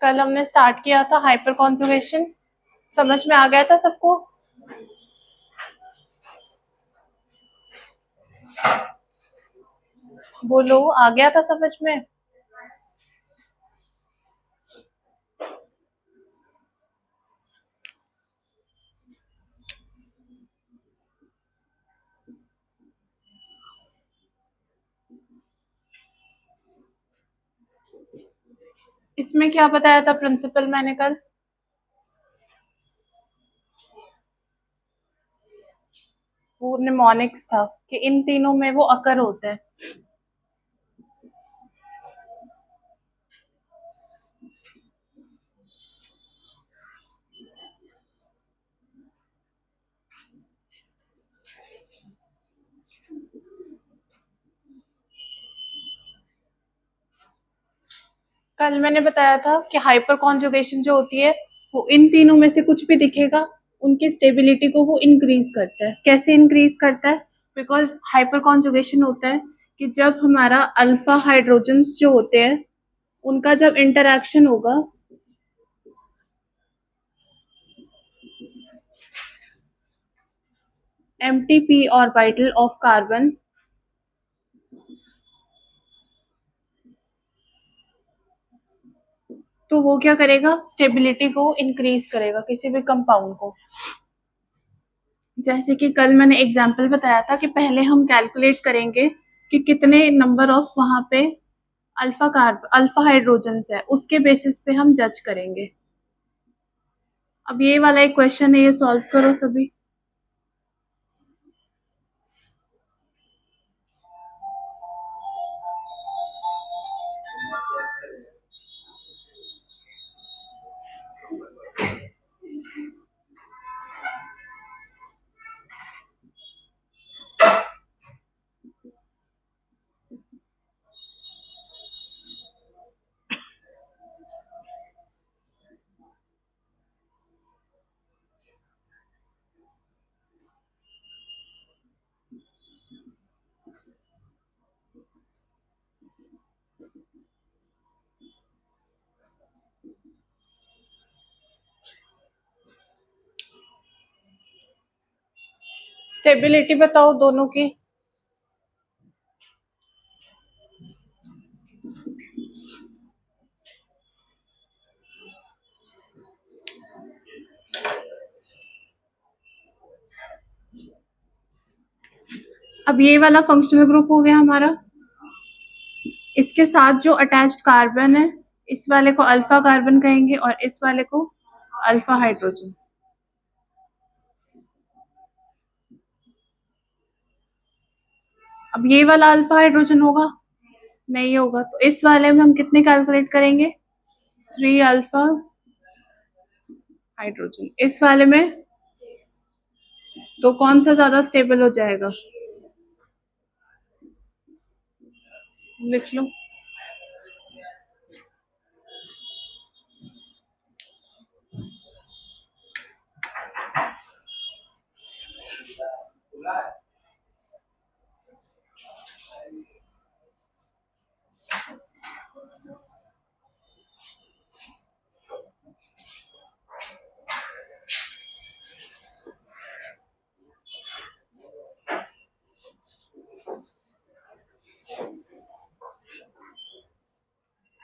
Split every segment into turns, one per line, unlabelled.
कल हमने स्टार्ट किया था हाइपर कॉन्जुगेशन, समझ में आ गया था सबको? बोलो, आ गया था समझ में? इसमें क्या बताया था प्रिंसिपल मैंने कल? वो निमोनिक्स था कि इन तीनों में वो अकर होते हैं। कल मैंने बताया था कि हाइपर कॉन्जुगेशन जो होती है वो इन तीनों में से कुछ भी दिखेगा, उनकी स्टेबिलिटी को वो इंक्रीज करता है। कैसे इंक्रीज करता है? बिकॉज हाइपर कॉन्जुगेशन होता है कि जब हमारा अल्फा हाइड्रोजन्स जो होते हैं उनका जब इंटरैक्शन होगा एमटीपी ऑर्बिटल ऑफ कार्बन, तो वो क्या करेगा? स्टेबिलिटी को इंक्रीज करेगा किसी भी कंपाउंड को। जैसे कि कल मैंने एग्जाम्पल बताया था कि पहले हम कैलकुलेट करेंगे कि कितने नंबर ऑफ वहां पे अल्फा हाइड्रोजन्स है, उसके बेसिस पे हम जज करेंगे। अब ये वाला एक क्वेश्चन है, ये सॉल्व करो सभी। स्टेबिलिटी बताओ दोनों की। अब ये वाला फंक्शनल ग्रुप हो गया हमारा, इसके साथ जो अटैच्ड कार्बन है इस वाले को अल्फा कार्बन कहेंगे और इस वाले को अल्फा हाइड्रोजन। अब ये वाला अल्फा हाइड्रोजन होगा? नहीं होगा, तो इस वाले में हम कितने कैलकुलेट करेंगे? 3 अल्फा हाइड्रोजन। इस वाले में तो कौन सा ज्यादा स्टेबल हो जाएगा? लिख लो।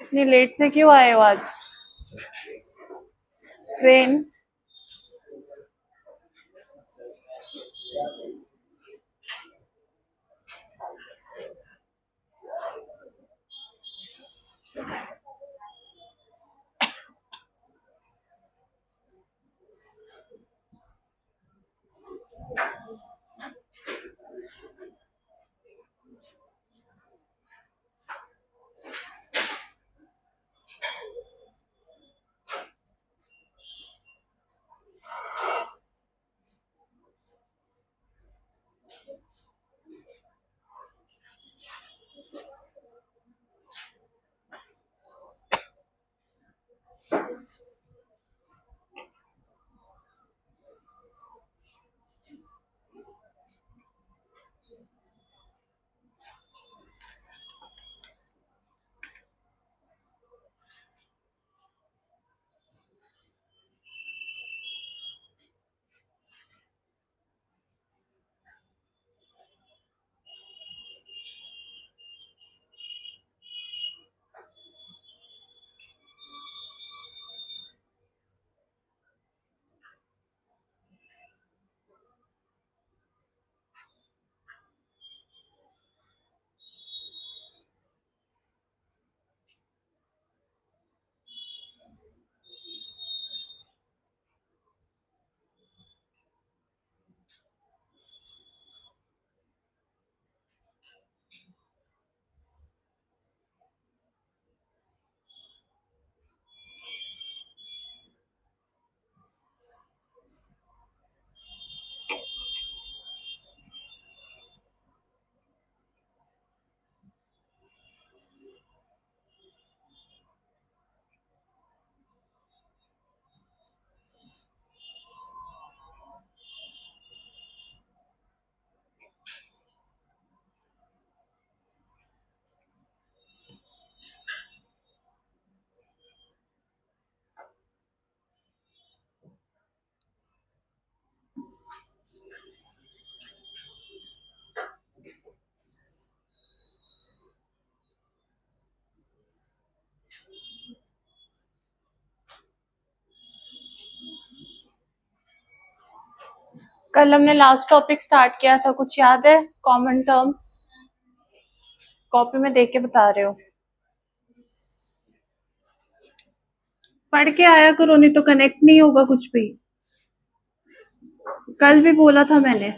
इतनी लेट से क्यों आए हो आज? ट्रेन? कल हमने लास्ट टॉपिक स्टार्ट किया था, कुछ याद है? कॉमन टर्म्स कॉपी में देख के बता रहे हो? पढ़ के आया करो, नहीं तो कनेक्ट नहीं होगा कुछ भी। कल भी बोला था मैंने।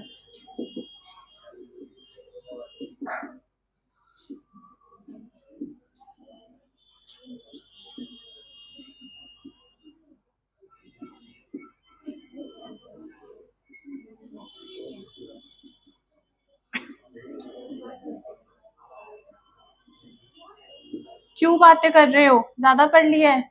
क्यों बातें कर रहे हो? ज्यादा पढ़ लिया है?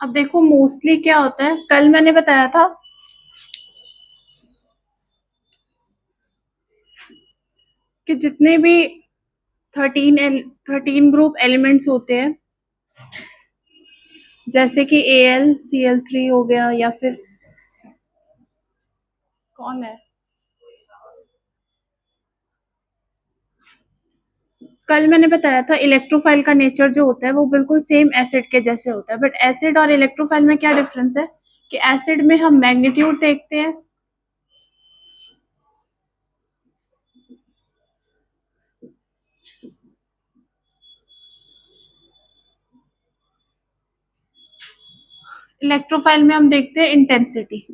अब देखो, मोस्टली क्या होता है, कल मैंने बताया था कि जितने भी 13 ग्रुप एलिमेंट्स होते हैं, जैसे कि AlCl3 हो गया, या फिर कौन है, कल मैंने बताया था इलेक्ट्रोफाइल का नेचर जो होता है वो बिल्कुल सेम एसिड के जैसे होता है। बट एसिड और इलेक्ट्रोफाइल में क्या डिफरेंस है कि एसिड में हम मैग्नीट्यूड देखते हैं, इलेक्ट्रोफाइल में हम देखते हैं इंटेंसिटी।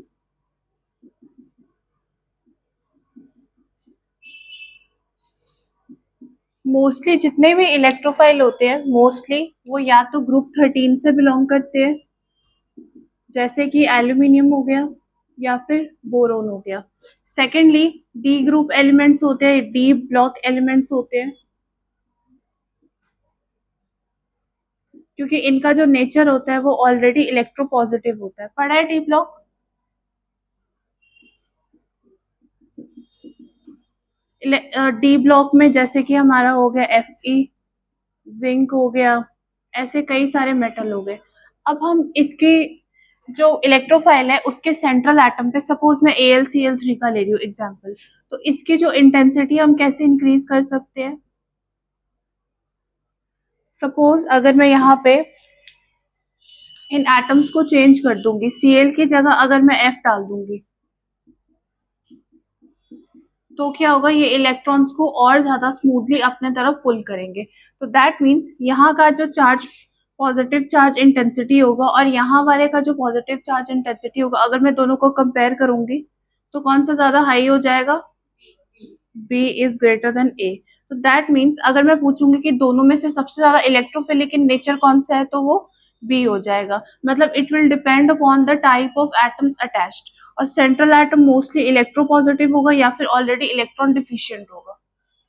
मोस्टली जितने भी इलेक्ट्रोफाइल होते हैं, मोस्टली वो या तो ग्रुप 13 से बिलोंग करते हैं, जैसे कि एल्यूमिनियम हो गया या फिर बोरोन हो गया। सेकेंडली, डी ग्रुप एलिमेंट्स होते हैं, डी ब्लॉक एलिमेंट्स होते हैं, क्योंकि इनका जो नेचर होता है वो ऑलरेडी इलेक्ट्रोपॉजिटिव होता है। पढ़ा है डी ब्लॉक? डी ब्लॉक में जैसे कि हमारा हो गया Fe, जिंक हो गया, ऐसे कई सारे मेटल हो गए। अब हम इसके जो इलेक्ट्रोफाइल है उसके सेंट्रल एटम पे, सपोज मैं AlCl3 का ले रही हूँ एग्जाम्पल, तो इसकी जो इंटेंसिटी हम कैसे इंक्रीज कर सकते हैं? सपोज अगर मैं यहाँ पे इन एटम्स को चेंज कर दूंगी, Cl की जगह अगर मैं F डाल दूंगी, तो क्या होगा, ये इलेक्ट्रॉन्स को और ज्यादा स्मूथली अपने तरफ पुल करेंगे। तो दैट मीन्स यहाँ का जो चार्ज, पॉजिटिव चार्ज इंटेंसिटी होगा, और यहाँ वाले का जो पॉजिटिव चार्ज इंटेंसिटी होगा, अगर मैं दोनों को कंपेयर करूंगी तो कौन सा ज्यादा हाई हो जाएगा? B is greater than A। तो दैट मीन्स अगर मैं पूछूंगी कि दोनों में से सबसे ज्यादा इलेक्ट्रोफिलिक इन नेचर कौन सा है, तो वो B हो जाएगा। मतलब it will depend upon the type of atoms attached, और सेंट्रल एटम मोस्टली इलेक्ट्रोपॉजिटिव होगा या फिर ऑलरेडी इलेक्ट्रॉन डिफिशियंट होगा।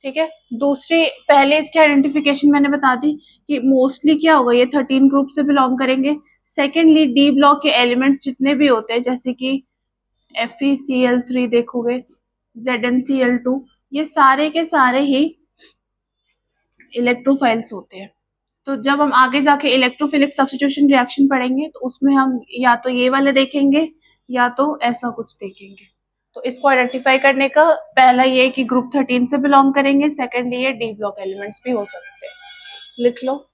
ठीक है, दूसरे पहले इसकी आइडेंटिफिकेशन मैंने बता दी कि मोस्टली क्या होगा, ये 13 ग्रुप से बिलोंग करेंगे। सेकेंडली, डी ब्लॉक के एलिमेंट्स जितने भी होते हैं, जैसे कि FeCl3 देखोगे, ZnCl2, ये सारे के सारे ही इलेक्ट्रोफाइल्स होते हैं। तो जब हम आगे जाके इलेक्ट्रोफिलिक सब्स्टिट्यूशन रिएक्शन पढ़ेंगे तो उसमें हम या तो ये वाले देखेंगे या तो ऐसा कुछ देखेंगे। तो इसको आइडेंटिफाई करने का पहला ये कि ग्रुप 13 से बिलोंग करेंगे, सेकंड ये डी ब्लॉक एलिमेंट्स भी हो सकते हैं। लिख लो।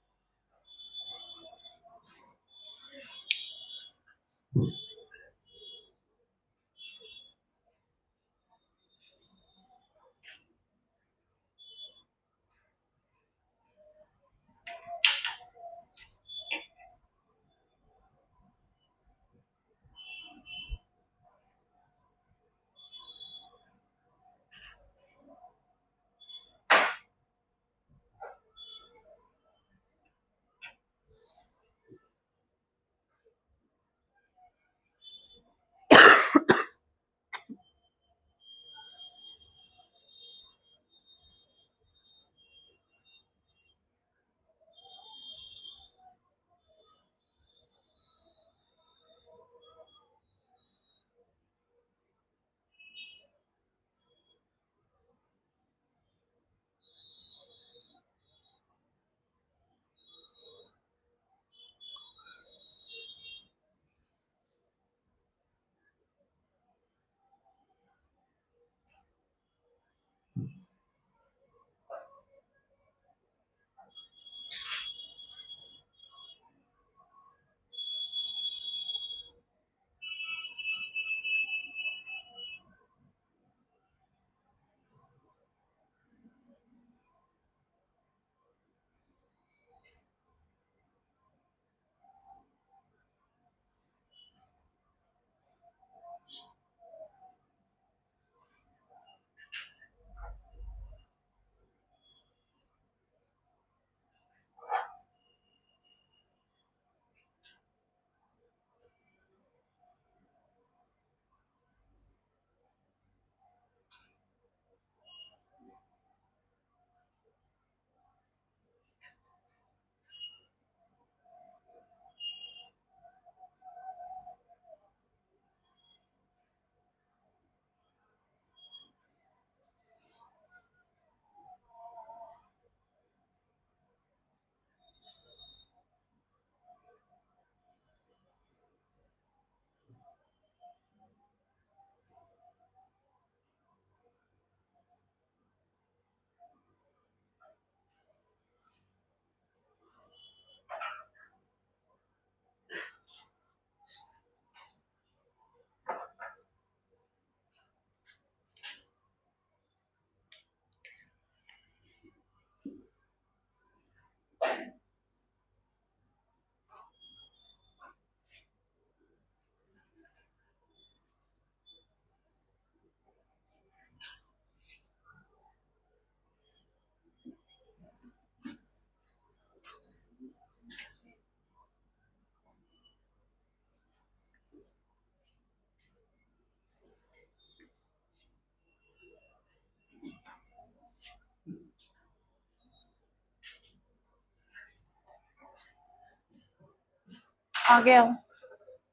आगे आओ,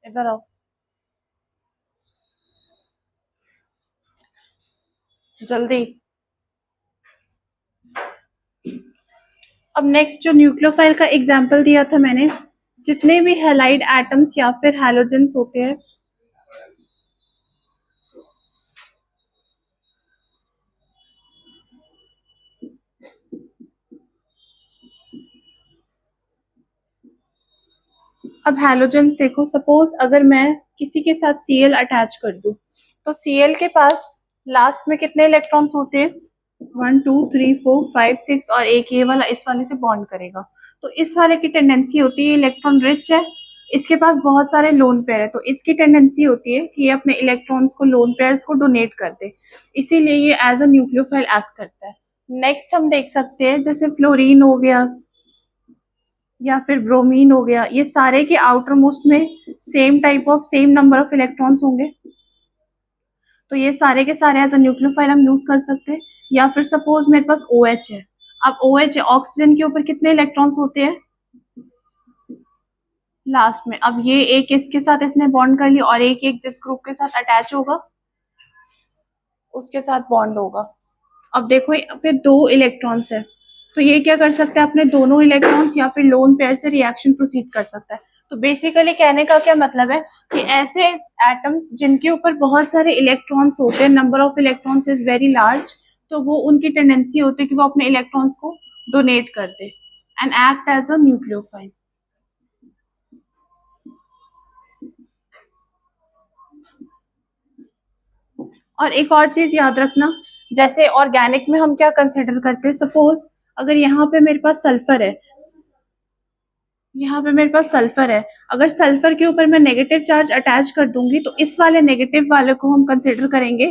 इधर आओ, जल्दी। अब नेक्स्ट जो न्यूक्लियोफाइल का एग्जांपल दिया था मैंने, जितने भी हैलाइड एटम्स या फिर हैलोजेंस होते हैं, अब हैलोजेंस देखो, सपोज अगर मैं किसी के साथ Cl अटैच कर दूं, तो Cl के पास लास्ट में कितने इलेक्ट्रॉन्स होते हैं? 1 2 3 4 5 6, और एक ये वाला इस वाले से बॉन्ड करेगा। तो इस वाले की टेंडेंसी होती है, इलेक्ट्रॉन रिच है, इसके पास बहुत सारे लोन पेयर है, तो इसकी टेंडेंसी होती है कि ये अपने इलेक्ट्रॉन्स को लोन पेयर्स को डोनेट कर दे, इसीलिए ये एज अ न्यूक्लियोफाइल एक्ट करता है। नेक्स्ट हम देख सकते हैं, जैसे फ्लोरीन हो गया या फिर ब्रोमीन हो गया, ये सारे के आउटर मोस्ट में सेम नंबर ऑफ इलेक्ट्रॉन्स होंगे, तो ये सारे के सारे एज अ न्यूक्लियोफाइल हम यूज कर सकते हैं। या फिर सपोज मेरे पास OH है, अब OH है, ऑक्सीजन के ऊपर कितने इलेक्ट्रॉन्स होते हैं? लास्ट में। अब ये एक इसके साथ इसने बॉन्ड कर लिया, और एक एक जिस ग्रुप के साथ अटैच होगा उसके साथ बॉन्ड होगा। अब देखो फिर 2 इलेक्ट्रॉन्स है, तो ये क्या कर सकता है, अपने दोनों इलेक्ट्रॉन्स या फिर लोन पेयर से रिएक्शन प्रोसीड कर सकता है। तो बेसिकली कहने का क्या मतलब है कि ऐसे एटम्स जिनके ऊपर बहुत सारे इलेक्ट्रॉन्स होते हैं, number of electrons is very large, तो वो उनकी टेंडेंसी होती है कि वो अपने इलेक्ट्रॉन्स को डोनेट कर दे and act as a nucleophile. और एक और चीज याद रखना, जैसे ऑर्गेनिक में हम क्या कंसिडर करते हैं, सपोज अगर यहाँ पे मेरे पास सल्फर है, यहाँ पे मेरे पास सल्फर है, अगर सल्फर के ऊपर मैं नेगेटिव चार्ज अटैच कर दूंगी, तो इस वाले नेगेटिव वाले को हम कंसिडर करेंगे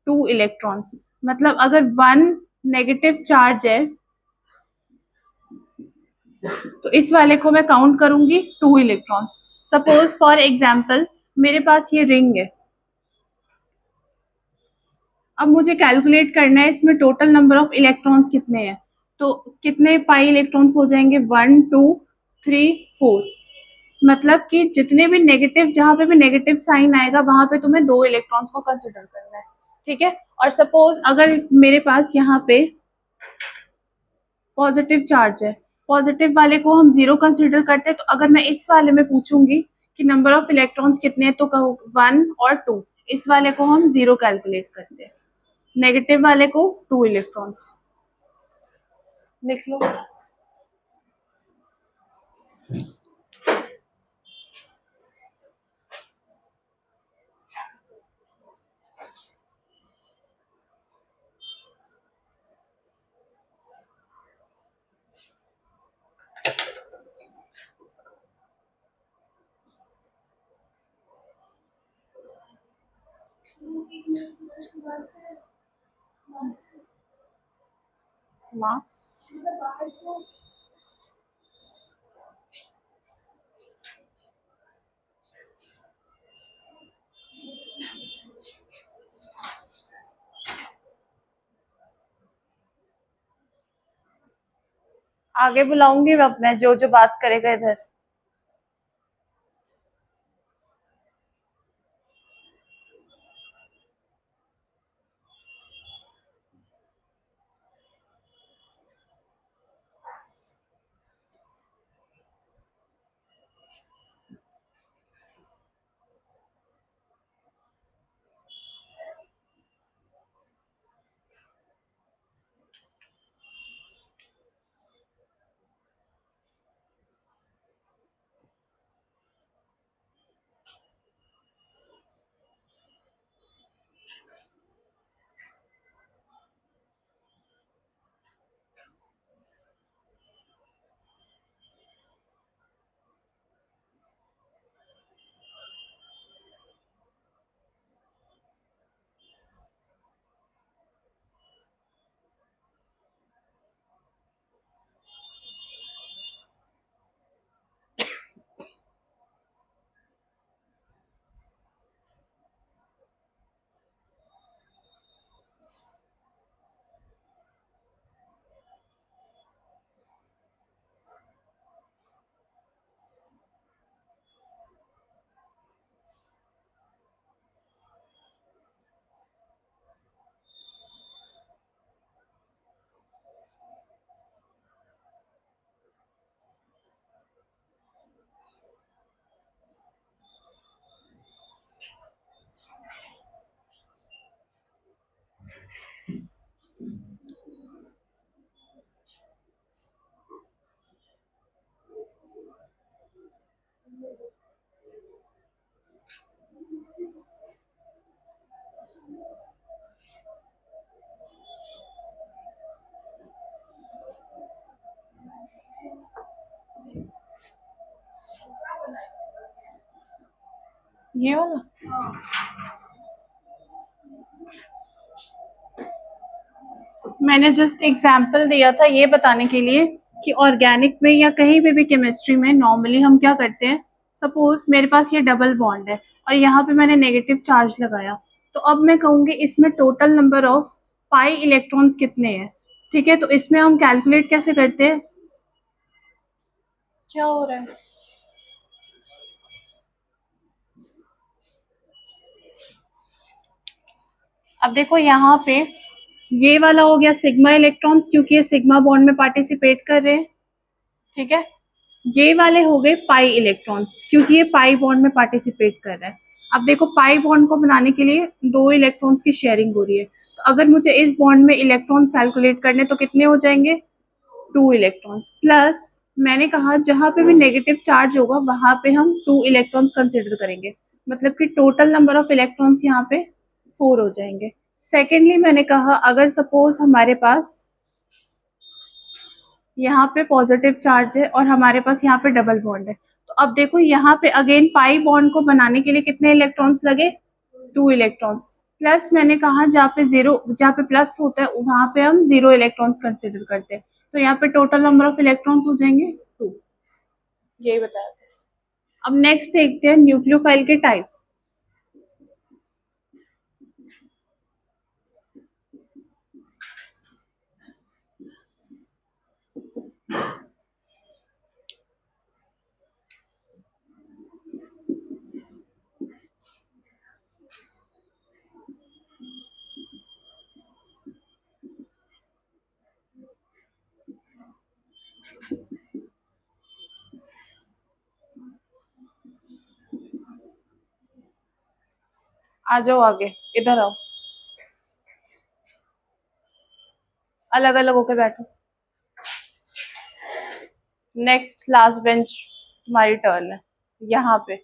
2 इलेक्ट्रॉन्स। मतलब अगर 1 नेगेटिव चार्ज है, तो इस वाले को मैं काउंट करूंगी 2 इलेक्ट्रॉन्स। सपोज फॉर एग्जाम्पल मेरे पास ये रिंग है, अब मुझे कैलकुलेट करना है इसमें टोटल नंबर ऑफ इलेक्ट्रॉन्स कितने हैं, तो कितने पाई इलेक्ट्रॉन्स हो जाएंगे? 1 2 3 4। मतलब कि जितने भी नेगेटिव, जहां पे भी नेगेटिव साइन आएगा वहां पे तुम्हें 2 इलेक्ट्रॉन्स को कंसिडर करना है, ठीक है। और सपोज अगर मेरे पास यहाँ पे पॉजिटिव चार्ज है, पॉजिटिव वाले को हम 0 कंसिडर करते हैं, तो अगर मैं इस वाले में पूछूंगी कि नंबर ऑफ इलेक्ट्रॉन्स कितने हैं, तो कहो 1 और 2, इस वाले को हम 0 कैलकुलेट करते हैं, नेगेटिव वाले को 2 इलेक्ट्रॉन्स। लिख लो। मार्क्स आगे बुलाऊंगी अब मैं, जो जो बात करेगा इधर। ये वाला मैंने जस्ट एग्जांपल दिया था ये बताने के लिए कि ऑर्गेनिक में या कहीं भी केमिस्ट्री में नॉर्मली हम क्या करते हैं, सपोज मेरे पास ये डबल बॉन्ड है और यहाँ पे मैंने नेगेटिव चार्ज लगाया, तो अब मैं कहूँगी इसमें total number of pi electrons कितने हैं। ठीक है, तो इसमें हम कैलकुलेट कैसे करते हैं, क्या हो रहा है, अब देखो यहाँ पे ये वाला हो गया सिग्मा इलेक्ट्रॉन्स क्योंकि ये सिग्मा बॉन्ड में पार्टिसिपेट कर रहे हैं। ठीक है, ये वाले हो गए पाई इलेक्ट्रॉन्स क्योंकि ये पाई बॉन्ड में पार्टिसिपेट कर रहा है। अब देखो पाई बॉन्ड को बनाने के लिए दो इलेक्ट्रॉन्स की शेयरिंग हो रही है, तो अगर मुझे इस बॉन्ड में इलेक्ट्रॉन्स कैलकुलेट करने तो कितने हो जाएंगे, टू इलेक्ट्रॉन्स प्लस मैंने कहा जहां पे भी नेगेटिव चार्ज होगा वहां पे हम टू इलेक्ट्रॉन्स कंसिडर करेंगे, मतलब कि टोटल नंबर ऑफ इलेक्ट्रॉन्स यहाँ पे फोर हो जाएंगे। सेकेंडली मैंने कहा अगर सपोज हमारे पास यहाँ पे पॉजिटिव चार्ज है और हमारे पास यहाँ पे डबल बॉन्ड है, तो अब देखो यहाँ पे अगेन पाई बॉन्ड को बनाने के लिए कितने इलेक्ट्रॉन्स लगे, टू इलेक्ट्रॉन्स प्लस मैंने कहा जहाँ पे प्लस होता है वहां पे हम जीरो इलेक्ट्रॉन्स कंसिडर करते हैं, तो यहाँ पे टोटल नंबर ऑफ इलेक्ट्रॉन्स हो जाएंगे टू। यही बताया था। अब नेक्स्ट देखते हैं न्यूक्लियोफाइल के टाइप। आ जाओ आगे, इधर आओ, अलग अलग होके बैठो। नेक्स्ट लास्ट बेंच तुम्हारी टर्न है यहाँ पे।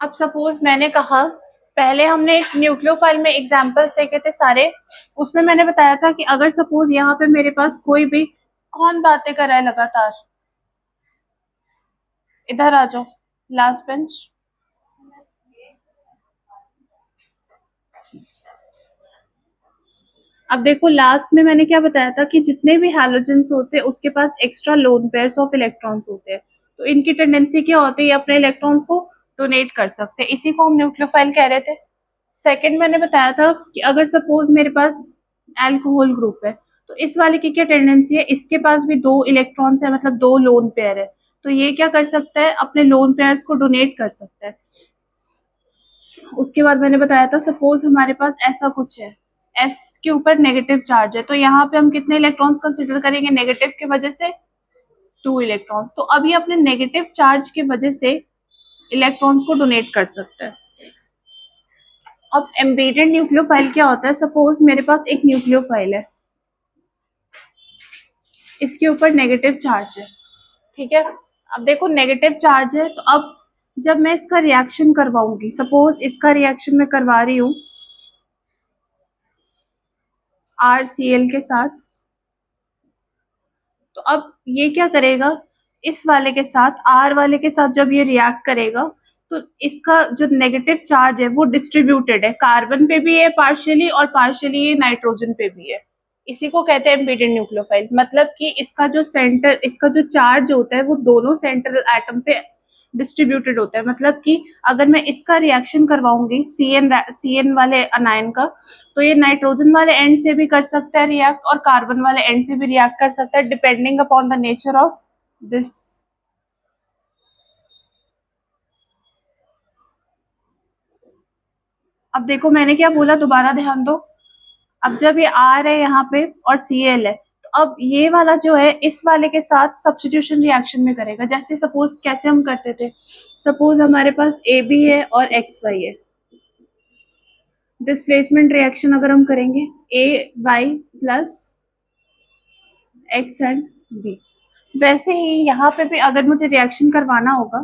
अब सपोज मैंने कहा पहले हमने एक न्यूक्लियोफाइल में एग्जांपल्स देखे थे सारे, उसमें मैंने बताया था कि अगर सपोज यहाँ पे मेरे पास कोई भी, कौन बातें कर रहा है लगातार, इधर आ जाओ लास्ट बेंच। अब देखो लास्ट में मैंने क्या बताया था कि जितने भी हैलोजेंस होते हैं उसके पास extra lone pairs of electrons होते हैं, तो इनकी टेंडेंसी क्या होती है, ये अपने इलेक्ट्रॉन्स को डोनेट कर सकते हैं, इसी को हम न्यूक्लियोफाइल कह रहे थे। सेकंड मैंने बताया था कि अगर सपोज मेरे पास एल्कोहल ग्रुप है तो इस वाले की क्या टेंडेंसी है, इसके पास भी दो इलेक्ट्रॉन्स है मतलब दो लोन पेयर है, तो ये क्या कर सकता है, अपने लोन पेयर्स को डोनेट कर सकता है। उसके बाद मैंने बताया था सपोज हमारे पास ऐसा कुछ है, एस के ऊपर नेगेटिव चार्ज है, तो यहाँ पे हम कितने इलेक्ट्रॉन्स कंसिडर करेंगे, नेगेटिव के वजह से टू इलेक्ट्रॉन्स, तो अब ये अपने नेगेटिव चार्ज की वजह से इलेक्ट्रॉन्स को डोनेट कर सकता है। अब एम्बेडेड न्यूक्लियोफाइल क्या होता है, सपोज मेरे पास एक न्यूक्लियोफाइल है, इसके ऊपर नेगेटिव चार्ज है। ठीक है, अब देखो नेगेटिव चार्ज है, तो अब जब मैं इसका रिएक्शन करवाऊंगी, सपोज इसका रिएक्शन मैं करवा रही हूँ RCl के साथ, तो अब ये क्या करेगा, इस वाले के साथ R वाले के साथ जब ये रिएक्ट करेगा तो इसका जो नेगेटिव चार्ज है वो डिस्ट्रीब्यूटेड है, कार्बन पे भी है पार्शियली और पार्शियली ये नाइट्रोजन पे भी है, इसी को कहते हैं एम्बेडेड न्यूक्लियोफाइल, मतलब कि इसका जो चार्ज होता है वो दोनों सेंट्रल एटम पे डिस्ट्रीब्यूटेड होता है, मतलब कि अगर मैं इसका रिएक्शन करवाऊंगी सी एन वाले अनायन का, तो ये नाइट्रोजन वाले एंड से भी कर सकता है रिएक्ट और कार्बन वाले एंड से भी रिएक्ट कर सकता है depending upon the nature of this. अब देखो मैंने क्या बोला, दोबारा ध्यान दो। अब जब ये आर है यहाँ पे और Cl है, तो अब ये वाला जो है इस वाले के साथ सब्स्टिट्यूशन रिएक्शन में करेगा, जैसे सपोज कैसे हम करते थे, सपोज हमारे पास AB है और XY है, डिस्प्लेसमेंट रिएक्शन अगर हम करेंगे AY plus X and B, वैसे ही यहाँ पे भी अगर मुझे रिएक्शन करवाना होगा,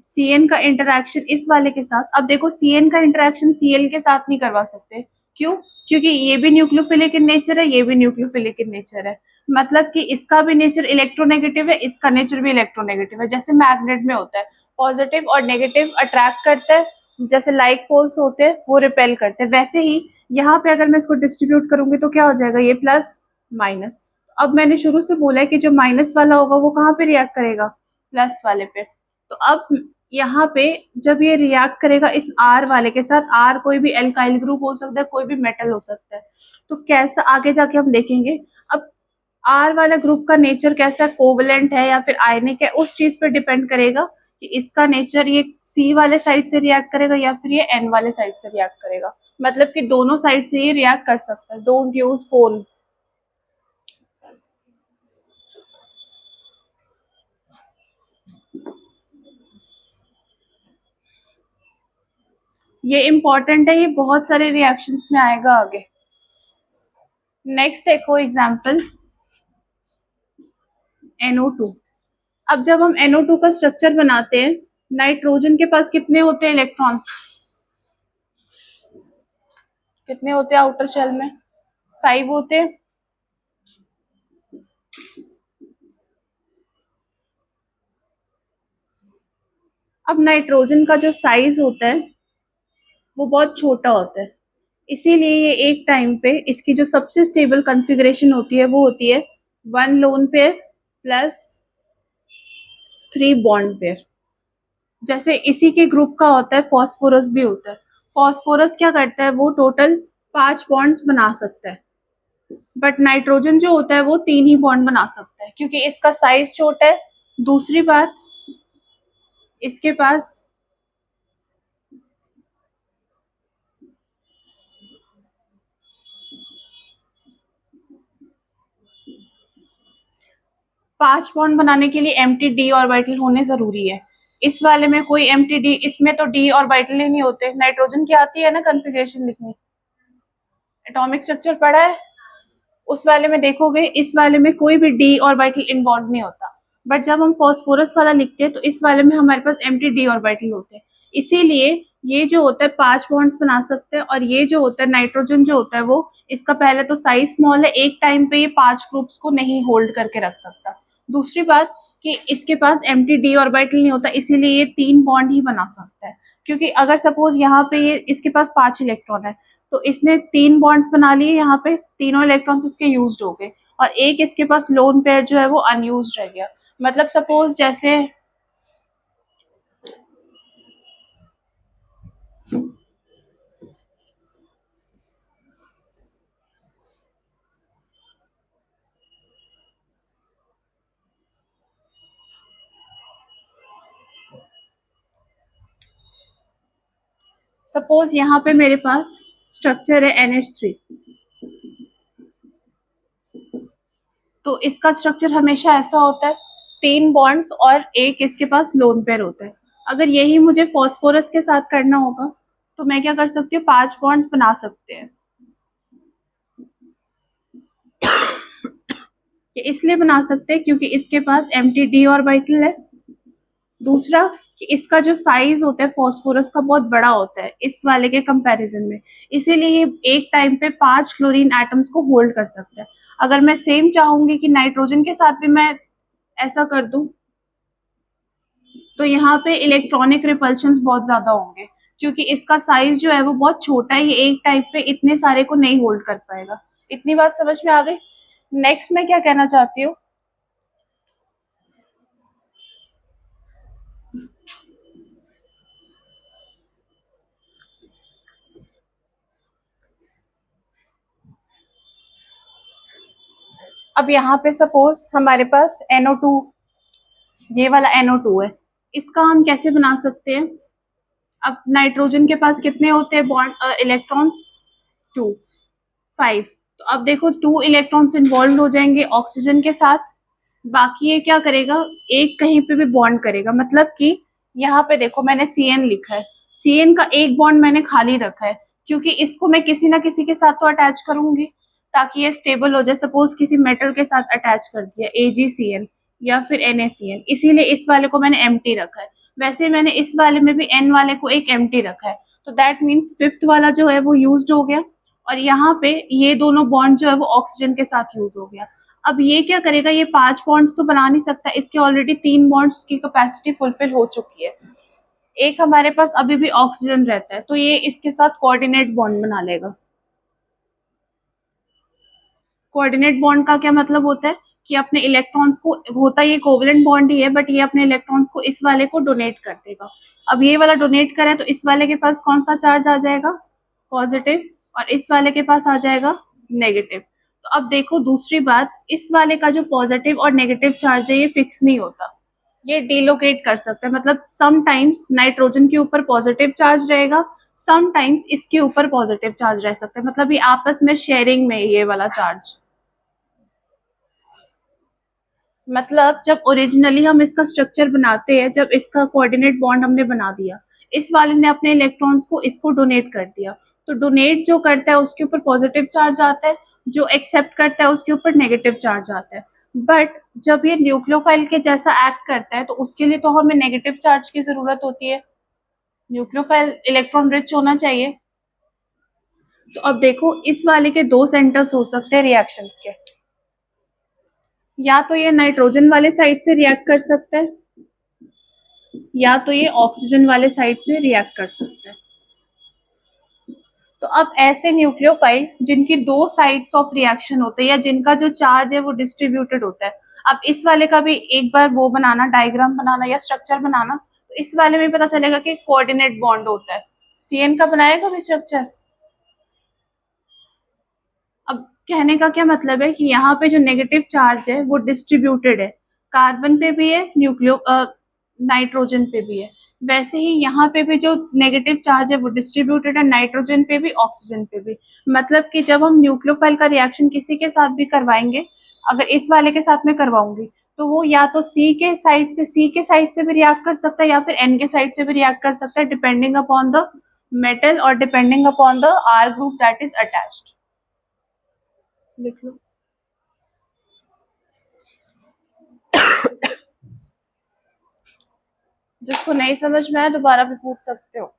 Cn का इंटरेक्शन इस वाले के साथ, अब देखो Cn का इंटरेक्शन Cl के साथ नहीं करवा सकते, क्यों? क्योंकि ये भी न्यूक्लियोफिलिक इन नेचर है, ये भी न्यूक्लियोफिलिक इन नेचर है, मतलब कि इसका भी नेचर इलेक्ट्रोनेगेटिव है, इसका नेचर भी इलेक्ट्रोनेगेटिव है। जैसे मैग्नेट में होता है, पॉजिटिव और नेगेटिव अट्रैक्ट करता है, जैसे लाइक पोल्स होते हैं वो रिपेल करते हैं, वैसे ही यहाँ पे अगर मैं इसको डिस्ट्रीब्यूट करूंगी तो क्या हो जाएगा, ये प्लस माइनस। अब मैंने शुरू से बोला है कि जो माइनस वाला होगा वो कहाँ पे रिएक्ट करेगा, प्लस वाले पे। तो अब यहाँ पे जब ये रिएक्ट करेगा इस R वाले के साथ, R कोई भी एल्काइल ग्रुप हो सकता है, कोई भी मेटल हो सकता है, तो कैसा आगे जाके हम देखेंगे। अब R वाला ग्रुप का नेचर कैसा है, कोवलेंट है या फिर आयनिक है, उस चीज पे डिपेंड करेगा कि इसका नेचर ये C वाले साइड से रिएक्ट करेगा या फिर ये N वाले साइड से रिएक्ट करेगा, मतलब कि दोनों साइड से ये रिएक्ट कर सकता है। Don't use phone. ये इंपॉर्टेंट है, ये बहुत सारे रिएक्शंस में आएगा आगे। नेक्स्ट देखो एग्जांपल NO2। अब जब हम NO2 का स्ट्रक्चर बनाते हैं, नाइट्रोजन के पास कितने होते हैं इलेक्ट्रॉन्स, कितने होते हैं आउटर शेल में, 5 होते हैं। अब नाइट्रोजन का जो साइज होता है वो बहुत छोटा होता है, इसीलिए ये एक टाइम पे इसकी जो सबसे स्टेबल कॉन्फ़िगरेशन होती है वो होती है 1 lone pair plus 3 bond pair. जैसे इसी के ग्रुप का होता है फॉस्फोरस भी होता है। फॉस्फोरस क्या करता है, वो टोटल 5 बॉन्ड्स बना सकता है, बट नाइट्रोजन जो होता है वो 3 ही बॉन्ड बना सकता है, क्योंकि इसका साइज छोटा है। दूसरी बात, इसके पास 5 बॉन्ड बनाने के लिए एम्प्टी डी ऑर्बिटल होने जरूरी है। इस वाले में कोई एम्प्टी डी, इसमें तो डी ऑर्बिटल ही नहीं होते। नाइट्रोजन की आती है ना कॉन्फ़िगरेशन लिखनी, एटॉमिक स्ट्रक्चर पढ़ा है, उस वाले में देखोगे इस वाले में कोई भी डी ऑर्बिटल इन्वॉल्व नहीं होता, बट जब हम फॉस्फोरस वाला लिखते हैं तो इस वाले में हमारे पास एम्प्टी डी ऑर्बिटल होते हैं। इसीलिए ये जो होता है 5 बॉन्ड्स बना सकते हैं, और ये जो होता है नाइट्रोजन जो होता है वो, इसका पहले तो साइज स्मॉल है, एक टाइम पे ये 5 ग्रुप्स को नहीं होल्ड करके रख सकता। दूसरी बात कि इसके पास एम्प्टी डी ऑर्बिटल नहीं होता, इसीलिए ये 3 बॉन्ड ही बना सकता है, क्योंकि अगर सपोज यहाँ पे ये इसके पास 5 इलेक्ट्रॉन है तो इसने 3 बॉन्ड्स बना लिए, यहाँ पे तीनों इलेक्ट्रॉन्स इसके यूज्ड हो गए, और एक इसके पास लोन पेयर जो है वो अनयूज्ड रह गया। मतलब सपोज जैसे सपोज यहाँ पे मेरे पास स्ट्रक्चर है NH3, तो इसका स्ट्रक्चर हमेशा ऐसा होता है 3 बॉन्ड्स और एक इसके पास लोन पेयर होता है। अगर यही मुझे फॉस्फोरस के साथ करना होगा तो मैं क्या कर सकती हूँ, 5 बॉन्ड्स बना सकते हैं। ये इसलिए बना सकते हैं क्योंकि इसके पास एम्प्टी डी ऑर्बिटल है। दूसरा कि इसका जो साइज होता है फॉस्फोरस का बहुत बड़ा होता है इस वाले के कंपैरिजन में, इसीलिए ये एक टाइम पे 5 क्लोरीन एटम्स को होल्ड कर सकता है। अगर मैं सेम चाहूंगी कि नाइट्रोजन के साथ भी मैं ऐसा कर दूं तो यहाँ पे इलेक्ट्रॉनिक रिपल्शंस बहुत ज्यादा होंगे, क्योंकि इसका साइज जो है वो बहुत छोटा है, ये एक टाइप पे इतने सारे को नहीं होल्ड कर पाएगा। इतनी बात समझ में आ गई। नेक्स्ट मैं क्या कहना चाहती हूँ, अब यहाँ पे सपोज हमारे पास NO2, ये वाला NO2 है, इसका हम कैसे बना सकते हैं। अब नाइट्रोजन के पास कितने होते हैं बॉन्ड इलेक्ट्रॉन्स, 2, 5। तो अब देखो 2 इलेक्ट्रॉन्स इन्वॉल्व हो जाएंगे ऑक्सीजन के साथ, बाकी ये क्या करेगा, एक कहीं पे भी बॉन्ड करेगा, मतलब कि यहाँ पे देखो मैंने CN लिखा है, CN का एक बॉन्ड मैंने खाली रखा है, क्योंकि इसको मैं किसी ना किसी के साथ तो अटैच करूंगी ताकि ये स्टेबल हो जाए। सपोज किसी मेटल के साथ अटैच कर दिया AgCN या फिर NaCN, इसीलिए इस वाले को मैंने एम्प्टी रखा है। वैसे मैंने इस वाले में भी n वाले को एक एम्प्टी रखा है, तो दैट मीन्स फिफ्थ वाला जो है वो यूज्ड हो गया, और यहाँ पे ये दोनों बॉन्ड जो है वो ऑक्सीजन के साथ यूज हो गया। अब ये क्या करेगा, ये 5 बॉन्ड्स तो बना नहीं सकता, इसके ऑलरेडी 3 बॉन्ड्स की कैपेसिटी फुलफिल हो चुकी है। एक हमारे पास अभी भी ऑक्सीजन रहता है, तो ये इसके साथ कोऑर्डिनेट बॉन्ड बना लेगा। कोऑर्डिनेट बॉन्ड का क्या मतलब होता है कि अपने इलेक्ट्रॉन्स को, होता ये कोवलेंट बॉन्ड ही है, बट ये अपने इलेक्ट्रॉन्स को इस वाले को डोनेट कर देगा। अब ये वाला डोनेट करे तो इस वाले के पास कौन सा चार्ज आ जाएगा, पॉजिटिव, और इस वाले के पास आ जाएगा नेगेटिव। तो अब देखो दूसरी बात, इस वाले का जो पॉजिटिव और नेगेटिव चार्ज है ये फिक्स नहीं होता, ये डिलोकेट कर सकता है। मतलब सम टाइम्स नाइट्रोजन के ऊपर पॉजिटिव चार्ज रहेगा, सम टाइम्स इसके ऊपर पॉजिटिव चार्ज रह सकता है, मतलब ये आपस में शेयरिंग में ये वाला चार्ज। मतलब जब ओरिजिनली हम इसका स्ट्रक्चर बनाते हैं, जब इसका कोऑर्डिनेट बॉन्ड हमने बना दिया, इस वाले ने अपने इलेक्ट्रॉन्स को इसको डोनेट कर दिया, तो डोनेट जो करता है उसके ऊपर पॉजिटिव चार्ज आता है, जो एक्सेप्ट करता है उसके ऊपर नेगेटिव चार्ज आता है। बट जब ये न्यूक्लियोफाइल के जैसा एक्ट करता है तो उसके लिए तो हमें नेगेटिव चार्ज की जरूरत होती है, न्यूक्लियोफाइल इलेक्ट्रॉन रिच होना चाहिए। तो अब देखो इस वाले के दो सेंटर्स हो सकते हैं रिएक्शंस के, या तो ये नाइट्रोजन वाले साइड से रिएक्ट कर सकता है, या तो ये ऑक्सीजन वाले साइड से रिएक्ट कर सकता है। तो अब ऐसे न्यूक्लियोफाइल जिनकी दो साइड्स ऑफ रिएक्शन होते हैं, या जिनका जो चार्ज है वो डिस्ट्रीब्यूटेड होता है, अब इस वाले का भी एक बार वो बनाना, डायग्राम बनाना या स्ट्रक्चर बनाना, तो इस वाले में पता चलेगा कि कोऑर्डिनेट बॉन्ड होता है। सीएन का बनाएगा भी स्ट्रक्चर। अब कहने का क्या मतलब है कि यहाँ पे जो नेगेटिव चार्ज है वो डिस्ट्रीब्यूटेड है, कार्बन पे भी है, न्यूक्लियो नाइट्रोजन पे भी है। वैसे ही यहाँ पे भी जो नेगेटिव चार्ज है वो डिस्ट्रीब्यूटेड है, नाइट्रोजन पे भी, ऑक्सीजन पे भी। मतलब कि जब हम न्यूक्लियोफाइल का रिएक्शन किसी के साथ भी करवाएंगे, अगर इस वाले के साथ में करवाऊंगी, तो वो या तो सी के साइड से भी रिएक्ट कर सकता है, या फिर एन के साइड से भी रिएक्ट कर सकता है, डिपेंडिंग अपॉन द मेटल और depending upon the R group that is attached. लिख लो। जिसको नहीं समझ में आया दोबारा भी पूछ सकते हो।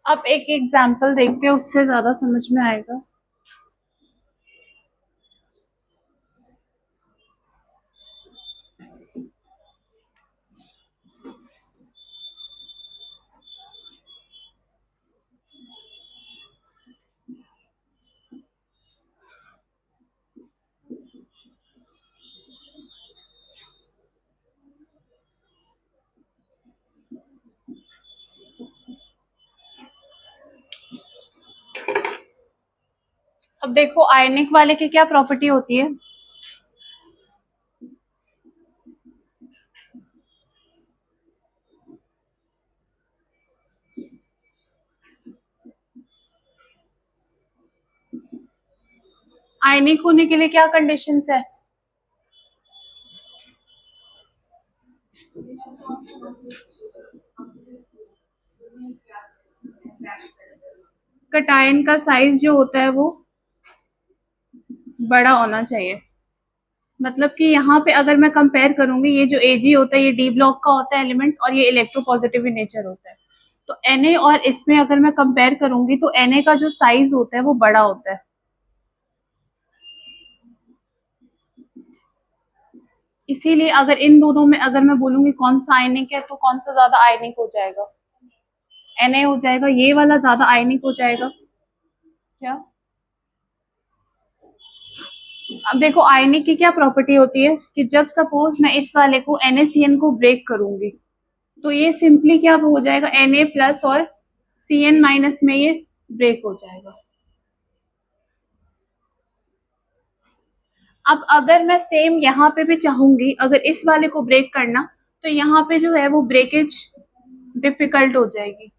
अब एक एग्जाम्पल देखते हैं, उससे ज्यादा समझ में आएगा। अब देखो आयनिक वाले की क्या प्रॉपर्टी होती है। आयनिक होने के लिए क्या कंडीशंस है। कटायन का साइज जो होता है वो बड़ा होना चाहिए। मतलब कि यहाँ पे अगर मैं कंपेयर करूंगी, ये जो एजी होता है ये डी ब्लॉक का होता है एलिमेंट, और ये इलेक्ट्रोपॉजिटिव इन नेचर होता है। तो Na और इसमें अगर मैं कंपेयर करूंगी तो Na का जो साइज होता है वो बड़ा होता है। इसीलिए अगर इन दोनों में अगर मैं बोलूंगी कौन सा आयनिक है, तो कौन सा ज्यादा आयनिक हो जाएगा, Na हो जाएगा, ये वाला ज्यादा आयनिक हो जाएगा। क्या। अब देखो आयनिक की क्या प्रॉपर्टी होती है कि जब सपोज मैं इस वाले को NaCN को ब्रेक करूंगी, तो ये सिंपली क्या हो जाएगा, Na प्लस और Cn माइनस में ये ब्रेक हो जाएगा। अब अगर मैं सेम यहाँ पे भी चाहूंगी, अगर इस वाले को ब्रेक करना, तो यहाँ पे जो है वो ब्रेकेज डिफिकल्ट हो जाएगी।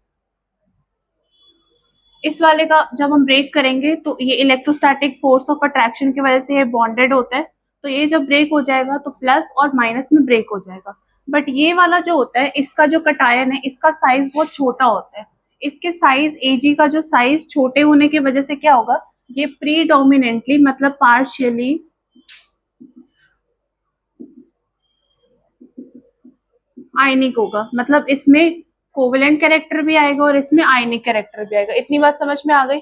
इस वाले का जब हम ब्रेक करेंगे तो ये इलेक्ट्रोस्टैटिक फोर्स ऑफ अट्रैक्शन की वजह से ये बॉन्डेड होता है, तो ये जब ब्रेक हो जाएगा तो प्लस और माइनस में ब्रेक हो जाएगा। बट ये वाला जो होता है, इसका जो कटायन है, इसका साइज बहुत छोटा होता है। इसके साइज एजी का जो साइज छोटे होने की वजह से क्या होगा, ये प्रीडोमिनेंटली मतलब पार्शियली आयनिक होगा। मतलब इसमें कोवेलेंट कैरेक्टर भी आएगा और इसमें आयनिक कैरेक्टर भी आएगा। इतनी बात समझ में आ गई।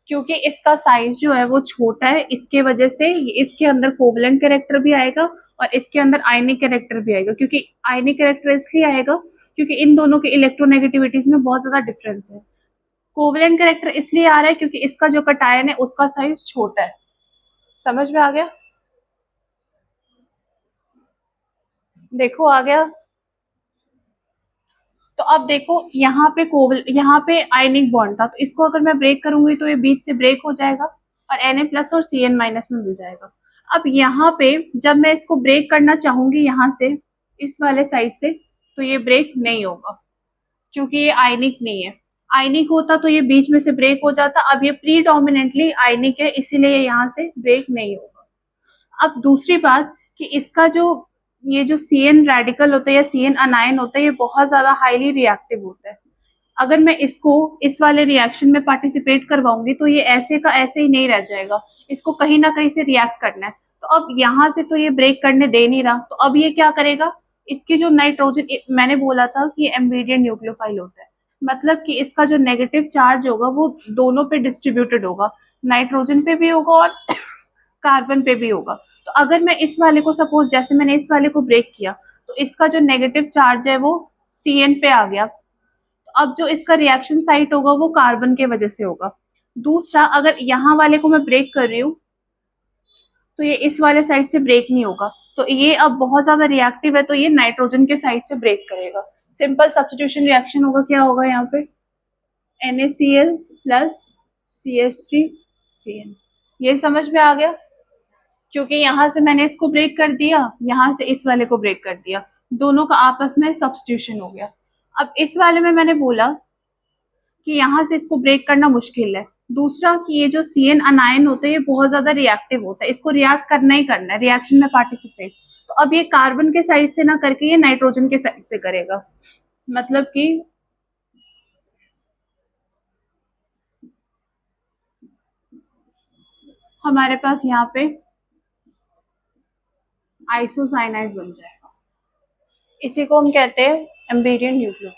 क्योंकि इसका साइज जो है वो छोटा है, इसके वजह से इसके अंदर कोवेलेंट कैरेक्टर भी आएगा और इसके अंदर आयनिक कैरेक्टर भी आएगा। क्योंकि आयनिक कैरेक्टर इसलिए आएगा क्योंकि इन दोनों के इलेक्ट्रोनेगेटिविटीज में बहुत ज्यादा डिफरेंस है। कोवेलेंट कैरेक्टर इसलिए आ रहा है क्योंकि इसका जो कटायन है उसका साइज छोटा है। समझ में आ गया। देखो आ गया। तो अब देखो यहाँ पे आयनिक बॉन्ड था, तो इसको अगर मैं ब्रेक करूंगी तो ये बीच से ब्रेक हो जाएगा और Na प्लस और Cn माइनस में मिल जाएगा। अब यहाँ पे जब मैं इसको ब्रेक करना चाहूंगी यहाँ से, इस वाले साइड से, तो ये ब्रेक नहीं होगा क्योंकि ये आयनिक नहीं है। आयनिक होता तो ये बीच में से ब्रेक हो जाता। अब ये प्रीडोमिनेंटली आयनिक है, इसीलिए यहाँ से ब्रेक नहीं होगा। अब दूसरी बात कि इसका जो ये जो Cn रेडिकल होता है या Cn अनायन होता है, ये बहुत ज्यादा हाईली रिएक्टिव होता है। अगर मैं इसको इस वाले रिएक्शन में पार्टिसिपेट करवाऊंगी तो ये ऐसे का ऐसे ही नहीं रह जाएगा, इसको कहीं ना कहीं से रिएक्ट करना है। तो अब यहाँ से तो ये ब्रेक करने दे नहीं रहा, तो अब ये क्या करेगा, इसकी जो नाइट्रोजन, मैंने बोला था कि ये एम्बीडियंट न्यूक्लियोफाइल होता है, मतलब कि इसका जो नेगेटिव चार्ज होगा वो दोनों पे डिस्ट्रीब्यूटेड होगा, नाइट्रोजन पे भी होगा और कार्बन पे भी होगा। तो अगर मैं इस वाले को सपोज, जैसे मैंने इस वाले को ब्रेक किया, तो इसका जो नेगेटिव चार्ज है वो Cn पे आ गया। तो अब जो इसका रिएक्शन साइट होगा वो कार्बन के वजह से होगा। दूसरा, अगर यहाँ वाले को मैं ब्रेक कर रही हूँ तो ये इस वाले साइड से ब्रेक नहीं होगा, तो ये अब बहुत ज्यादा रिएक्टिव है, तो ये नाइट्रोजन के साइड से ब्रेक करेगा। सिंपल सब्स्टिट्यूशन रिएक्शन होगा, क्या होगा यहाँ पे, NaCl प्लस CH3Cn। ये समझ में आ गया। क्योंकि यहाँ से मैंने इसको ब्रेक कर दिया, यहाँ से इस वाले को ब्रेक कर दिया, दोनों का आपस में सब्स्टिट्यूशन हो गया। अब इस वाले में मैंने बोला कि यहाँ से इसको ब्रेक करना मुश्किल है। दूसरा कि ये जो Cn अनायन होता है ये बहुत ज्यादा रिएक्टिव होता है, इसको रिएक्ट करना ही करना है, रिएक्शन में पार्टिसिपेट। तो अब ये कार्बन के साइड से ना करके ये नाइट्रोजन के साइड से करेगा। मतलब कि हमारे पास यहाँ पे आइसोसाइनाइड बन जाएगा। इसी को हम कहते हैं एम्बीडियंट न्यूक्लियो।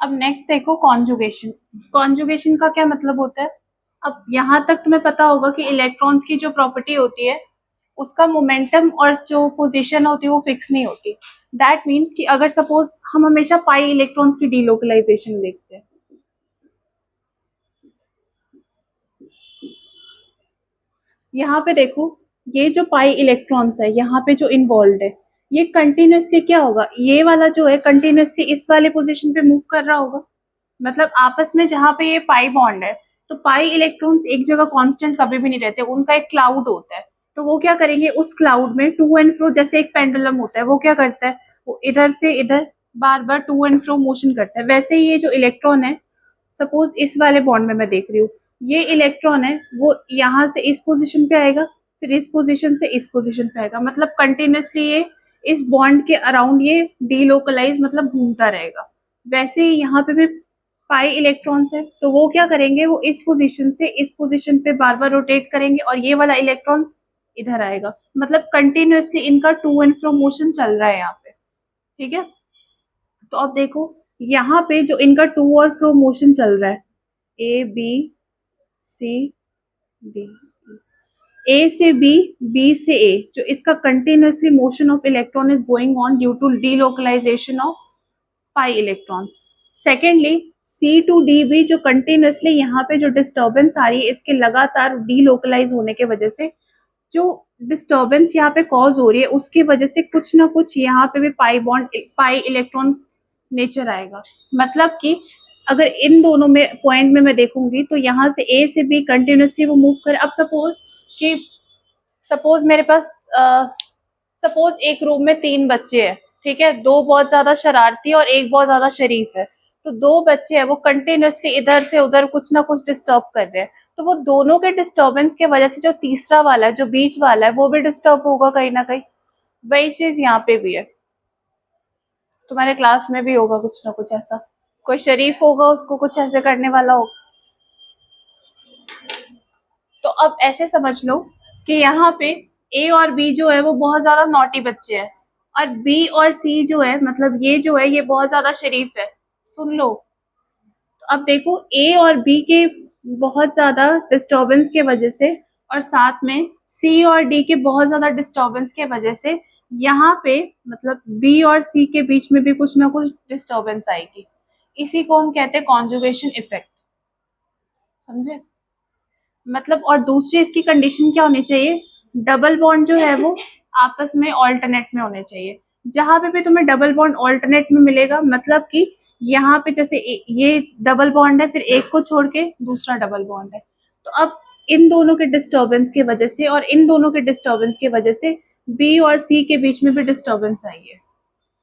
अब नेक्स्ट देखो कॉन्जुगेशन। कॉन्जुगेशन का क्या मतलब होता है? अब यहाँ तक तुम्हें पता होगा कि इलेक्ट्रॉन्स की जो प्रॉपर्टी होती है उसका मोमेंटम और जो पोजीशन होती है वो फिक्स नहीं होती। दैट मीन्स कि अगर सपोज हम हमेशा पाई इलेक्ट्रॉन्स की डीलोकलाइजेशन देखते हैं, यहाँ पे देखो ये जो पाई इलेक्ट्रॉन्स है यहाँ पे जो इन्वॉल्व है ये कंटिन्यूसली क्या होगा, ये वाला जो है कंटिन्यूसली इस वाले पोजीशन पे मूव कर रहा होगा। मतलब आपस में जहाँ पे ये पाई बॉन्ड है तो पाई इलेक्ट्रॉन्स एक जगह कांस्टेंट कभी भी नहीं रहते, उनका एक क्लाउड होता है। तो वो क्या करेंगे उस क्लाउड में टू एंड फ्रो, जैसे एक पेंडुलम होता है वो क्या करता है, वो इधर से इधर बार बार टू एंड फ्रो मोशन करता है। वैसे ही ये जो इलेक्ट्रॉन है, सपोज इस वाले बॉन्ड में मैं देख रही हूँ, ये इलेक्ट्रॉन है वो यहाँ से इस पोजीशन पे आएगा, फिर इस पोजीशन से इस पोजीशन पे आएगा, मतलब कंटिन्यूसली ये इस बॉन्ड के अराउंड ये डीलोकलाइज मतलब घूमता रहेगा। वैसे ही यहाँ पे भी पाई इलेक्ट्रॉन्स है तो वो क्या करेंगे, वो इस पोजीशन से इस पोजीशन पे बार बार रोटेट करेंगे और ये वाला इलेक्ट्रॉन इधर आएगा। मतलब कंटिन्यूसली इनका टू एंड फ्रो मोशन चल रहा है यहाँ पे। ठीक है, तो अब देखो यहाँ पे जो इनका टू और फ्रो मोशन चल रहा है, ए बी सी डी, ए से बी, बी से ए, जो इसका continuously motion of electron is going on due to delocalisation of pi electrons. Secondly C two D B, जो कंटिन्यूअसली यहाँ पे जो डिस्टर्बेंस आ रही है इसके लगातार डीलोकलाइज होने के वजह से जो डिस्टर्बेंस यहाँ पे कॉज हो रही है उसकी वजह से कुछ ना कुछ यहाँ पे भी pi bond, pi electron nature आएगा। मतलब कि अगर इन दोनों में पॉइंट में मैं देखूंगी तो यहाँ से ए से बी कंटिन्यूअसली वो मूव करे। अब कि सपोज मेरे पास सपोज एक रूम में 3 बच्चे हैं, ठीक है, 2 बहुत ज्यादा शरारती और एक बहुत ज्यादा शरीफ है। तो 2 बच्चे हैं वो कंटिन्यूअसली इधर से उधर कुछ ना कुछ डिस्टर्ब कर रहे हैं, तो वो दोनों के डिस्टर्बेंस की वजह से जो तीसरा वाला है, जो बीच वाला है, वो भी डिस्टर्ब होगा कहीं ना कहीं। वही चीज यहाँ पे भी है, तुम्हारे क्लास में भी होगा कुछ ना कुछ ऐसा, कोई शरीफ होगा उसको कुछ ऐसे करने वाला होगा। तो अब ऐसे समझ लो कि यहाँ पे ए और बी जो है वो बहुत ज्यादा नॉटी बच्चे हैं, और बी और सी जो है, मतलब ये जो है ये बहुत ज्यादा शरीफ है। सुन लो, तो अब देखो ए और बी के बहुत ज्यादा डिस्टर्बेंस के वजह से और साथ में सी और डी के बहुत ज्यादा डिस्टर्बेंस के वजह से यहाँ पे मतलब बी और सी के बीच में भी कुछ ना कुछ डिस्टर्बेंस आएगी। इसी को हम कहते हैं कॉन्जुगेशन इफेक्ट। समझे? मतलब और दूसरी इसकी कंडीशन क्या होनी चाहिए, डबल बॉन्ड जो है वो आपस में ऑल्टरनेट में होने चाहिए। जहां पे भी तुम्हें डबल बॉन्ड ऑल्टरनेट में मिलेगा, मतलब कि यहाँ पे जैसे ये डबल बॉन्ड है, फिर एक को छोड़ के दूसरा डबल बॉन्ड है, तो अब इन दोनों के डिस्टर्बेंस की वजह से और इन दोनों के डिस्टर्बेंस की वजह से बी और सी के बीच में भी डिस्टर्बेंस आई है।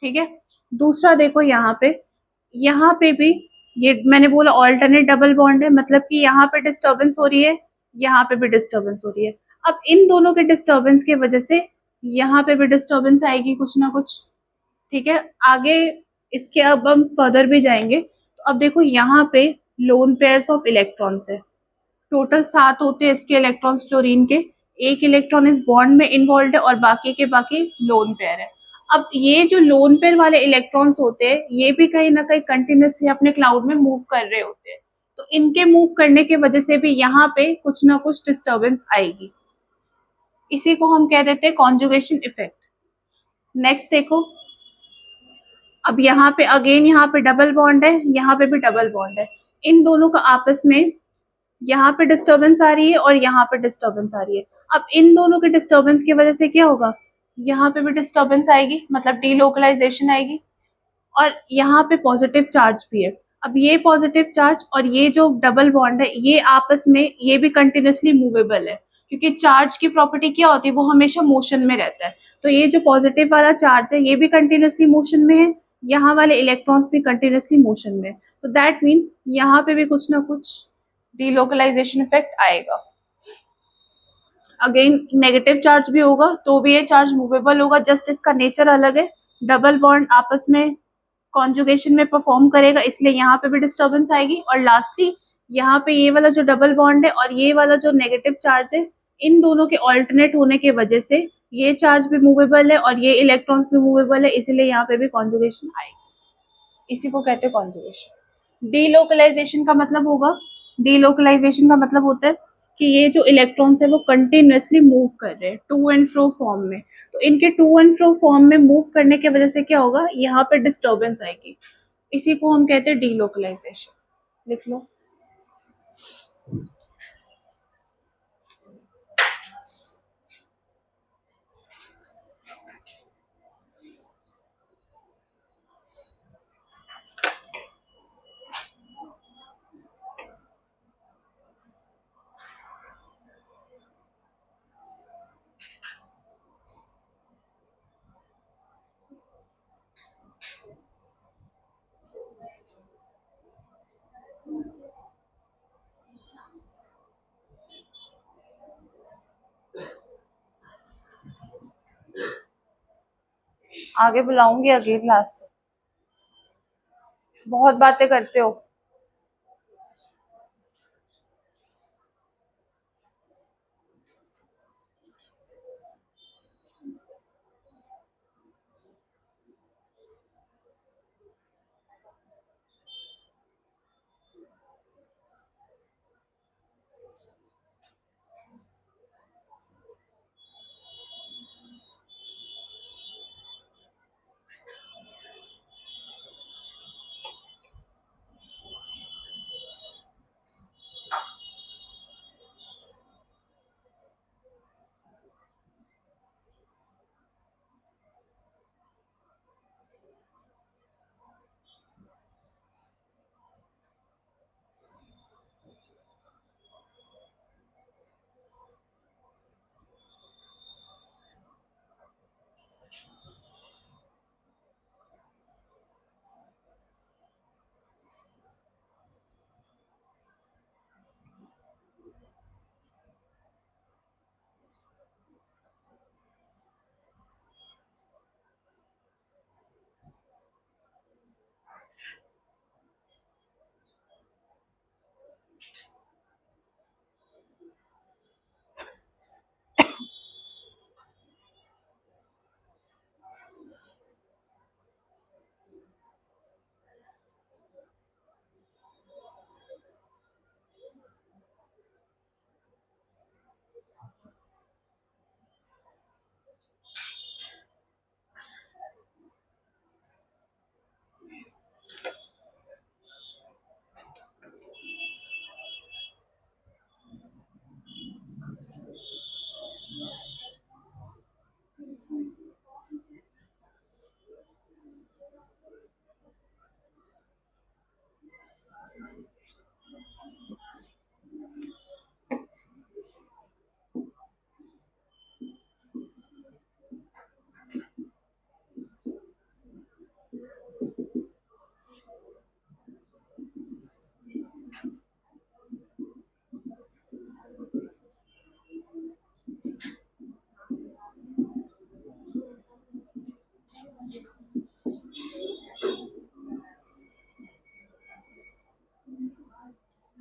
ठीक है, दूसरा देखो यहाँ पे भी ये मैंने बोला ऑल्टरनेट डबल बॉन्ड है, मतलब कि यहाँ पे डिस्टर्बेंस हो रही है, यहाँ पे भी डिस्टर्बेंस हो रही है। अब इन दोनों के डिस्टर्बेंस की वजह से यहाँ पे भी डिस्टर्बेंस आएगी कुछ ना कुछ। ठीक है, आगे इसके अब हम फर्दर भी जाएंगे। तो अब देखो यहाँ पे लोन पेयर्स ऑफ इलेक्ट्रॉन्स है, टोटल 7 होते हैं इसके इलेक्ट्रॉन्स फ्लोरीन के। एक इलेक्ट्रॉन इस बॉन्ड में इन्वॉल्व है और बाकी के बाकी लोन पेयर है। अब ये जो लोन पेयर वाले इलेक्ट्रॉन्स होते हैं ये भी कहीं ना कहीं कंटिन्यूसली अपने क्लाउड में मूव कर रहे होते हैं, तो इनके मूव करने की वजह से भी यहाँ पे कुछ ना कुछ डिस्टर्बेंस आएगी। इसी को हम कह देते हैं कॉन्जुगेशन इफेक्ट। नेक्स्ट देखो, अब यहाँ पे अगेन यहाँ पे डबल बॉन्ड है, यहाँ पे भी डबल बॉन्ड है, इन दोनों का आपस में यहाँ पे डिस्टर्बेंस आ रही है और यहाँ पे डिस्टर्बेंस आ रही है। अब इन दोनों के डिस्टर्बेंस की वजह से क्या होगा, यहाँ पे भी डिस्टर्बेंस आएगी, मतलब डीलोकलाइजेशन आएगी, और यहाँ पे पॉजिटिव चार्ज भी है। अब ये पॉजिटिव चार्ज और ये जो डबल बॉन्ड है ये आपस में ये भी कंटिन्यूसली मूवेबल है, क्योंकि चार्ज की प्रॉपर्टी क्या होती है, वो हमेशा मोशन में रहता है। तो ये जो पॉजिटिव वाला चार्ज है ये भी कंटिन्यूसली मोशन में है, यहाँ वाले इलेक्ट्रॉन्स भी कंटिन्यूसली मोशन में। तो दैट मीन्स यहाँ पे भी कुछ ना कुछ डीलोकलाइजेशन इफेक्ट आएगा। अगेन नेगेटिव चार्ज भी होगा तो भी ये चार्ज मूवेबल होगा, जस्ट इसका नेचर अलग है। डबल बॉन्ड आपस में कॉन्जुगेशन में परफॉर्म करेगा, इसलिए यहाँ पे भी डिस्टर्बेंस आएगी। और लास्टली यहाँ पे ये वाला जो डबल बॉन्ड है और ये वाला जो नेगेटिव चार्ज है, इन दोनों के ऑल्टरनेट होने की वजह से ये चार्ज भी मूवेबल है और ये इलेक्ट्रॉन्स भी मूवेबल है, इसीलिए यहाँ पे भी कॉन्जुगेशन आएगी। इसी को कहते हैं कॉन्जुगेशन। डीलोकलाइजेशन का मतलब होगा, डीलोकलाइजेशन का मतलब होता है कि ये जो इलेक्ट्रॉन्स है वो कंटिन्यूअसली मूव कर रहे हैं टू एंड फ्रो फॉर्म में, तो इनके टू एंड फ्रो फॉर्म में मूव करने की वजह से क्या होगा, यहाँ पे डिस्टर्बेंस आएगी। इसी को हम कहते हैं डीलोकलाइजेशन। लिख लो। आगे बुलाऊंगी अगली क्लास से, बहुत बातें करते हो।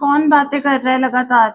कौन बातें कर रहा है लगातार?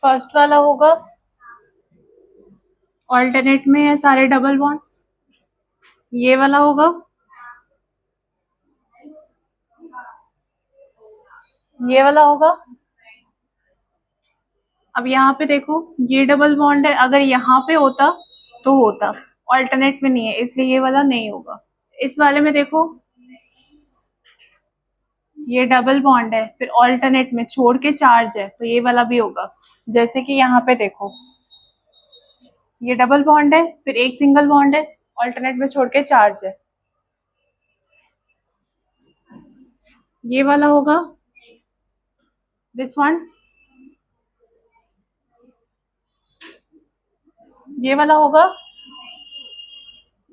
फर्स्ट वाला होगा ऑल्टरनेट में है सारे डबल बॉन्ड्स। ये वाला होगा, ये वाला होगा। अब यहाँ पे देखो, ये डबल बॉन्ड है, अगर यहाँ पे होता तो होता, ऑल्टरनेट में नहीं है इसलिए ये वाला नहीं होगा। इस वाले में देखो, ये डबल बॉन्ड है, फिर ऑल्टरनेट में छोड़ के चार्ज है, तो ये वाला भी होगा। जैसे कि यहाँ पे देखो, ये डबल बॉन्ड है, फिर एक सिंगल बॉन्ड है, ऑल्टरनेट में छोड़ के चार्ज है, ये वाला होगा। दिस वन, ये वाला होगा।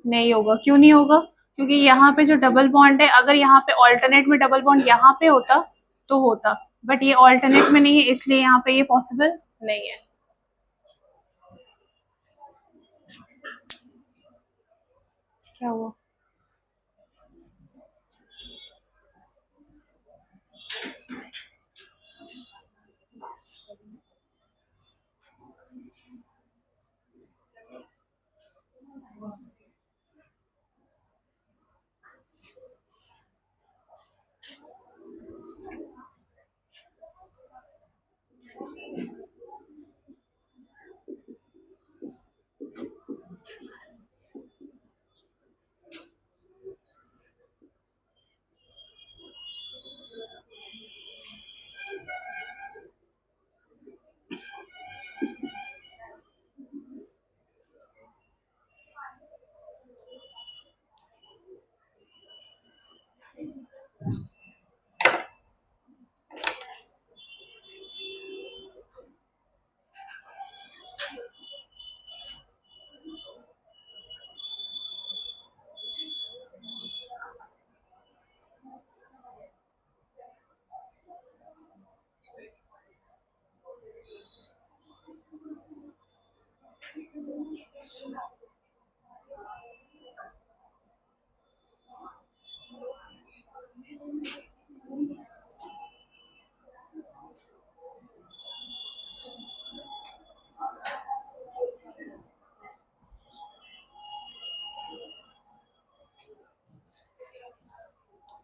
नहीं होगा, क्यों नहीं होगा? क्योंकि यहाँ पे जो डबल बॉन्ड है, अगर यहाँ पे ऑल्टरनेट में डबल बॉन्ड यहाँ पे होता तो होता, बट ये ऑल्टरनेट में नहीं है इसलिए यहाँ पे ये पॉसिबल नहीं है। क्या हुआ?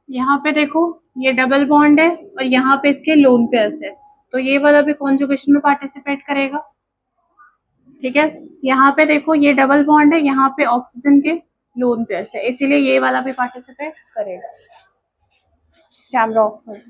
यहाँ पे देखो, ये डबल बॉन्ड है और यहाँ पे इसके लोन पेयर्स है, तो ये वाला भी कॉन्जुगेशन में पार्टिसिपेट करेगा। ठीक है, यहाँ पे देखो ये डबल बॉन्ड है, यहाँ पे ऑक्सीजन के लोन पेयर्स है, इसीलिए ये वाला भी पार्टिसिपेट करेगा। कैमरा ऑफ कर।